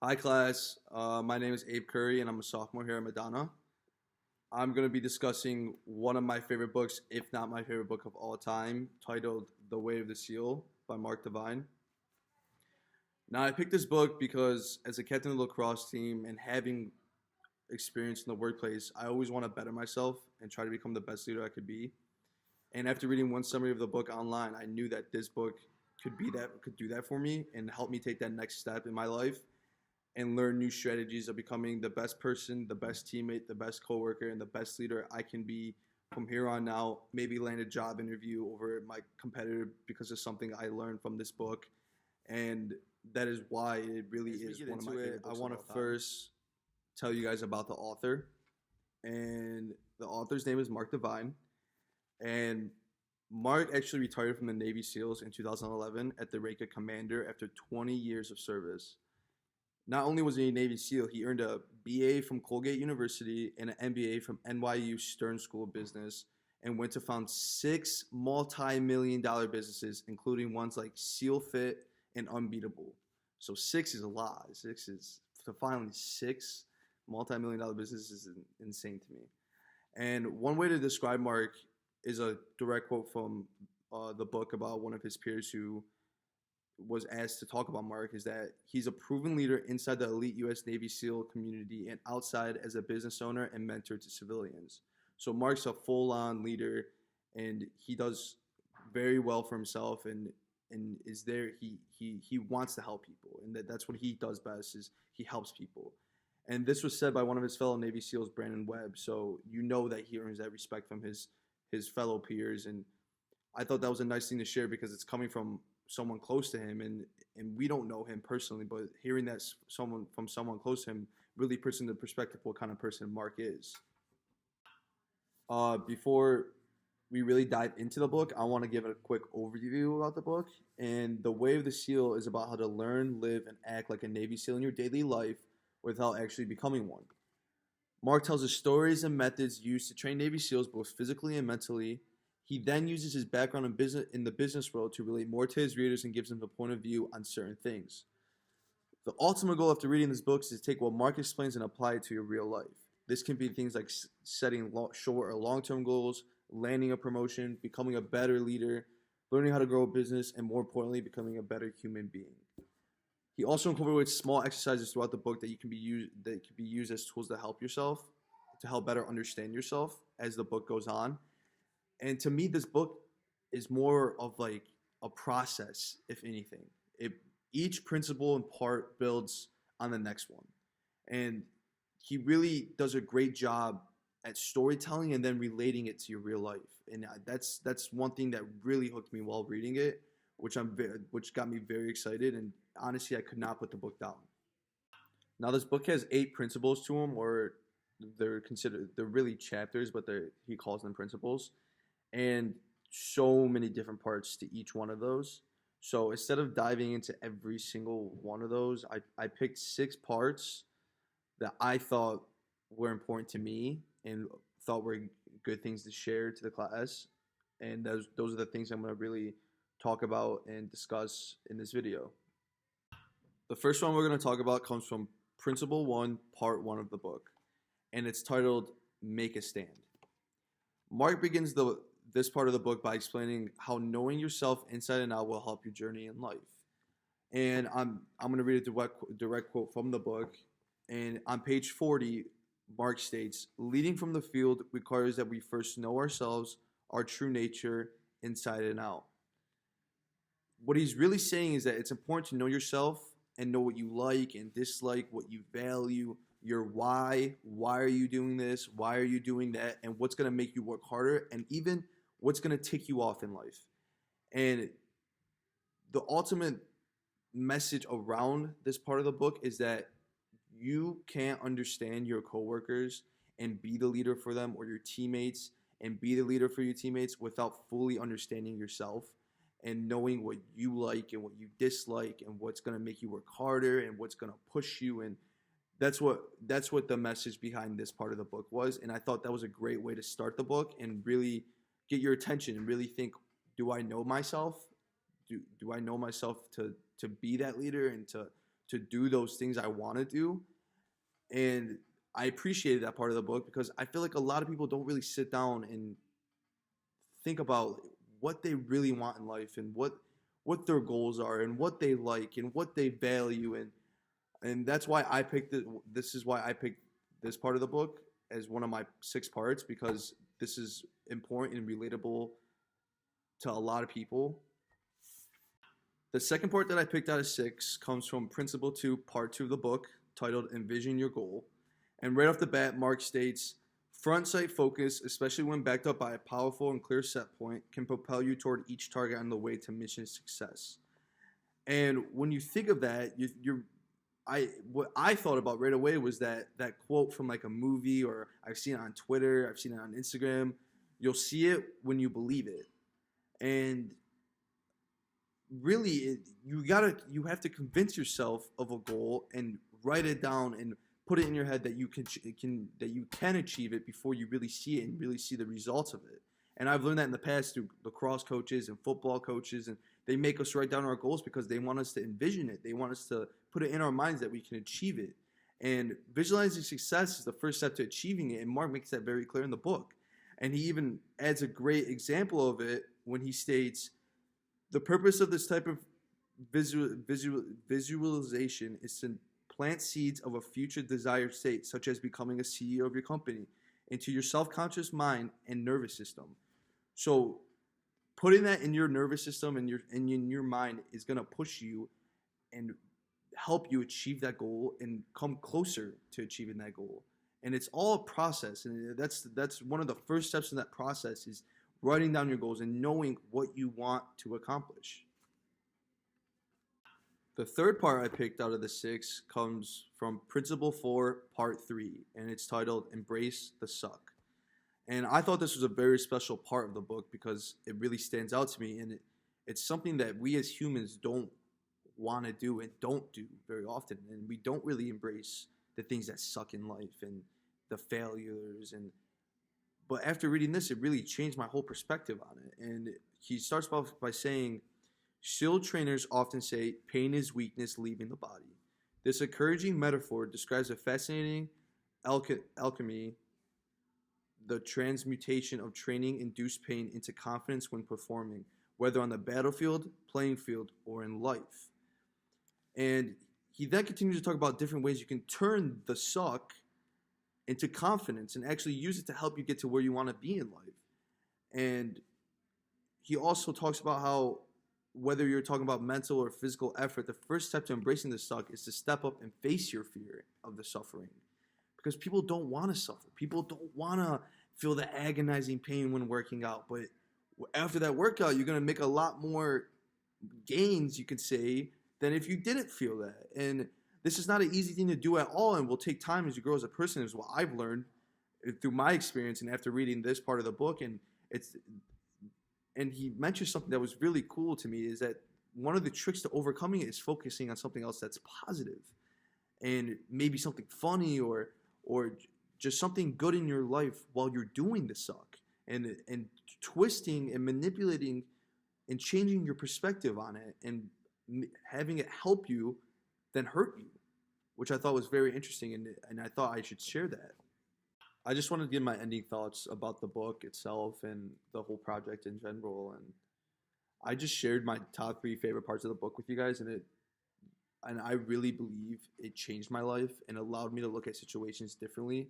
Hi, class. My name is Abe Curry, and I'm a sophomore here at Madonna. I'm going to be discussing one of my favorite books, if not my favorite book of all time, titled The Way of the Seal by Mark Divine. Now, I picked this book because as a captain of the lacrosse team and having experience in the workplace, I always want to better myself and try to become the best leader I could be. And after reading one summary of the book online, I knew that this book could do that for me and help me take that next step in my life and learn new strategies of becoming the best person, the best teammate, the best coworker, and the best leader I can be from here on out. Maybe land a job interview over my competitor because of something I learned from this book, and that is why it really is one of my favorite books. I want to first tell you guys about the author, and the author's name is Mark Divine, and Mark actually retired from the Navy SEALs in 2011 at the rank of commander after 20 years of service. Not only was he a Navy SEAL, he earned a BA from Colgate University and an MBA from NYU Stern School of Business and went to found six multi-million-dollar businesses, including ones like SEAL Fit and Unbeatable. So six is a lot. Six is to find six multi-million-dollar businesses is insane to me. And one way to describe Mark is a direct quote from the book about one of his peers who was asked to talk about Mark is that he's a proven leader inside the elite U.S. Navy SEAL community and outside as a business owner and mentor to civilians. So Mark's a full-on leader, and he does very well for himself and is there. He wants to help people, and that's what he does best is he helps people. And this was said by one of his fellow Navy SEALs, Brandon Webb. So you know that he earns that respect from his fellow peers, and I thought that was a nice thing to share because it's coming from someone close to him, and we don't know him personally, but hearing that someone close to him really puts into perspective what kind of person Mark is. Before we really dive into the book, I want to give a quick overview about the book. And The Way of the SEAL is about how to learn, live, and act like a Navy SEAL in your daily life without actually becoming one. Mark tells us stories and methods used to train Navy SEALs both physically and mentally. He then uses his background in the business world to relate more to his readers and gives them a point of view on certain things. The ultimate goal after reading this book is to take what Mark explains and apply it to your real life. This can be things like setting short or long-term goals, landing a promotion, becoming a better leader, learning how to grow a business, and more importantly, becoming a better human being. He also incorporates small exercises throughout the book that can be used as tools to help yourself, to help better understand yourself as the book goes on. And to me, this book is more of like a process, if anything. Each principle and part builds on the next one. And he really does a great job at storytelling and then relating it to your real life. And that's one thing that really hooked me while reading it, which got me very excited. And honestly, I could not put the book down. Now, this book has 8 principles to them, or they're really chapters, but he calls them principles, and so many different parts to each one of those. So instead of diving into every single one of those, I picked 6 parts that I thought were important to me and thought were good things to share to the class. And those are the things I'm going to really talk about and discuss in this video. The first one we're going to talk about comes from Principle 1, Part 1 of the book, and it's titled Make a Stand. Mark begins this part of the book by explaining how knowing yourself inside and out will help your journey in life. And I'm going to read a direct quote from the book. And on page 40, Mark states, leading from the field requires that we first know ourselves, our true nature, inside and out. What he's really saying is that it's important to know yourself and know what you like and dislike, what you value, your why are you doing this, why are you doing that, and what's going to make you work harder, and even what's going to tick you off in life. And the ultimate message around this part of the book is that you can't understand your coworkers and be the leader for them, or your teammates and be the leader for your teammates, without fully understanding yourself and knowing what you like and what you dislike and what's going to make you work harder and what's going to push you. And that's what the message behind this part of the book was. And I thought that was a great way to start the book and really get your attention and really think, do I know myself? Do I know myself to be that leader and to to do those things I want to do. And I appreciated that part of the book because I feel like a lot of people don't really sit down and think about what they really want in life and what their goals are and what they like and what they value, and that's why I picked it. This is why I picked this part of the book as one of my 6 parts, because this is important and relatable to a lot of people. The second part that I picked out of 6 comes from Principle 2, Part 2 of the book, titled Envision Your Goal. And right off the bat, Mark states, front sight focus, especially when backed up by a powerful and clear set point, can propel you toward each target on the way to mission success. And when you think of that, what I thought about right away was that quote from like a movie, or I've seen it on Twitter, I've seen it on Instagram. You'll see it when you believe it. And really, you have to convince yourself of a goal and write it down and put it in your head that you can achieve it before you really see it and really see the results of it. And I've learned that in the past through lacrosse coaches and football coaches, and they make us write down our goals because they want us to envision it. They want us to put it in our minds that we can achieve it. And visualizing success is the first step to achieving it, and Mark makes that very clear in the book. And he even adds a great example of it when he states, the purpose of this type of visualization is to plant seeds of a future desired state, such as becoming a CEO of your company, into your self-conscious mind and nervous system. So putting that in your nervous system and in your mind is going to push you and help you achieve that goal and come closer to achieving that goal. And it's all a process, and that's one of the first steps in that process is writing down your goals and knowing what you want to accomplish. The third part I picked out of the 6 comes from Principle 4, Part 3, and it's titled Embrace the Suck. And I thought this was a very special part of the book because it really stands out to me, and it's something that we as humans don't want to do and don't do very often, and we don't really embrace the things that suck in life and the failures. But after reading this, it really changed my whole perspective on it. And he starts off by saying, SEAL trainers often say pain is weakness leaving the body. This encouraging metaphor describes a fascinating alchemy, the transmutation of training-induced pain into confidence when performing, whether on the battlefield, playing field, or in life. And he then continues to talk about different ways you can turn the suck into confidence and actually use it to help you get to where you want to be in life. And he also talks about how whether you're talking about mental or physical effort, the first step to embracing the suck is to step up and face your fear of the suffering. Because people don't want to suffer. People don't want to feel the agonizing pain when working out. But after that workout, you're going to make a lot more gains, you could say, than if you didn't feel that. And this is not an easy thing to do at all, and will take time as you grow as a person, is what I've learned through my experience and after reading this part of the book. And he mentioned something that was really cool to me, is that one of the tricks to overcoming it is focusing on something else that's positive, and maybe something funny or just something good in your life while you're doing the suck, and twisting and manipulating and changing your perspective on it and having it help you than hurt you, which I thought was very interesting, and I thought I should share that. I just wanted to give my ending thoughts about the book itself and the whole project in general. And I just shared my top 3 favorite parts of the book with you guys, and I really believe it changed my life and allowed me to look at situations differently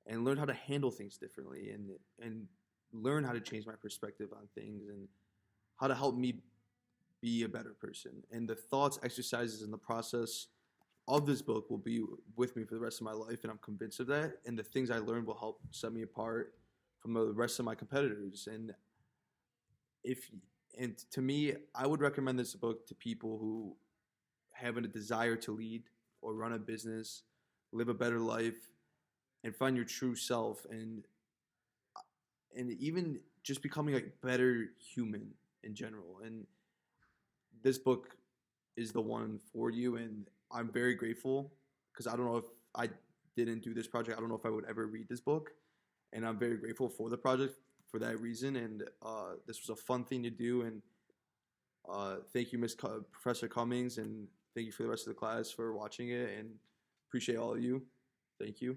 and learn how to handle things differently and learn how to change my perspective on things and how to help me be a better person. And the thoughts, exercises, and the process of this book will be with me for the rest of my life, and I'm convinced of that. And the things I learned will help set me apart from the rest of my competitors. And to me, I would recommend this book to people who have a desire to lead or run a business, live a better life, and find your true self, and even just becoming a better human in general. And this book is the one for you, and I'm very grateful, because I don't know if I didn't do this project, I don't know if I would ever read this book, and I'm very grateful for the project for that reason. And this was a fun thing to do, and thank you, Professor Cummings, and thank you for the rest of the class for watching it, and appreciate all of you. Thank you.